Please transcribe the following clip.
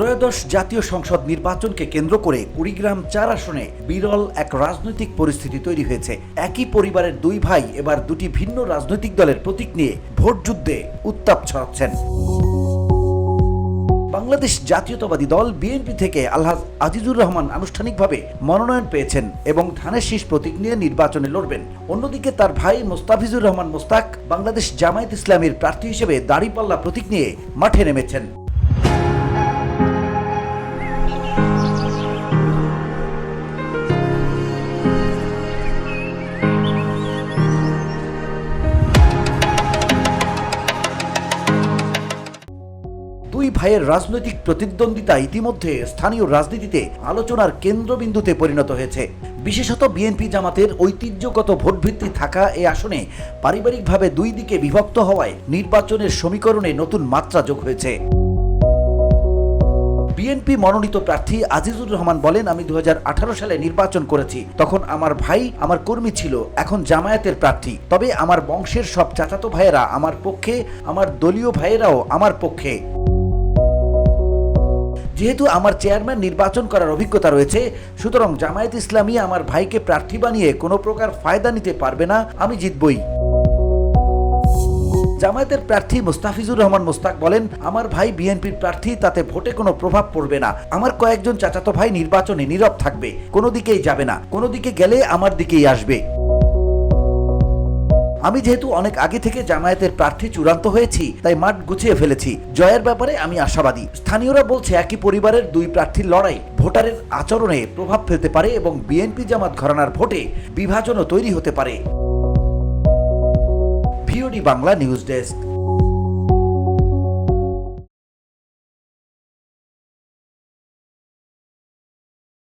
ত্রয়োদশ জাতীয় সংসদ নির্বাচনকে কেন্দ্র করে কুড়িগ্রাম ৪ আসনে বিরল এক রাজনৈতিক পরিস্থিতি তৈরি হয়েছে। একই পরিবারের দুই ভাই এবার দুটি ভিন্ন রাজনৈতিক দলের প্রতীক নিয়ে ভোট যুদ্ধে উত্তাপ ছড়াচ্ছেন। বাংলাদেশ জাতীয়তাবাদী দল বিএনপি থেকে আলহাজ আজিজুর রহমান আনুষ্ঠানিকভাবে মনোনয়ন পেয়েছেন এবং ধানের শীষ প্রতীক নিয়ে নির্বাচনে লড়বেন। অন্যদিকে তার ভাই মোস্তাফিজুর রহমান মোস্তাক বাংলাদেশ জামায়াত ইসলামীর প্রার্থী হিসেবে দাঁড়িপাল্লা প্রতীক নিয়ে মাঠে নেমেছেন। দুই ভাইয়ের রাজনৈতিক প্রতিদ্বন্দ্বিতা ইতিমধ্যে স্থানীয় রাজনীতিতে আলোচনার কেন্দ্রবিন্দুতে পরিণত হয়েছে। বিশেষত বিএনপি জামাতের ঐতিহ্যগত ভোটভিত্তি থাকা এ আসনে পারিবারিকভাবে দুই দিকে বিভক্ত হওয়ায় নির্বাচনের সমীকরণে নতুন মাত্রা যোগ হয়েছে। বিএনপি মনোনীত প্রার্থী আজিজুর রহমান বলেন, আমি 2018 সালে নির্বাচন করেছি, তখন আমার ভাই আমার কর্মী ছিল, এখন জামায়াতের প্রার্থী। তবে আমার বংশের সব চাচাতো ভাইয়েরা আমার পক্ষে, আমার দলীয় ভাইয়েরাও আমার পক্ষে। যেহেতু আমার চেয়ারম্যান নির্বাচন করার অভিজ্ঞতা রয়েছে, সুতরাং জামায়াত ইসলামী আমার ভাইকে প্রার্থী বানিয়ে কোনো প্রকার ফায়দা নিতে পারবে না, আমি জিতবই। জামায়াতের প্রার্থী মোস্তাফিজুর রহমান মোস্তাক বলেন, আমার ভাই বিএনপির প্রার্থী, তাতে ভোটে কোনো প্রভাব পড়বে না। আমার কয়েকজন চাচাতো ভাই নির্বাচনে নীরব থাকবে, কোনো দিকেই যাবে না, কোনো দিকে গেলে আমার দিকেই আসবে। আমি যেহেতু অনেক আগে থেকে জামায়াতের প্রার্থী চূড়ান্ত হয়েছি, তাই মাঠ গুছিয়ে ফেলেছি। জয়ের ব্যাপারে আমি আশাবাদী। স্থানীয়রা বলছে, একই পরিবারের দুই প্রার্থীর লড়াই ভোটারের আচরণে প্রভাব ফেলতে পারে এবং বিএনপি জামাত ঘরানার ভোটে বিভাজনও তৈরি হতে পারে। VOD Bangla news desk.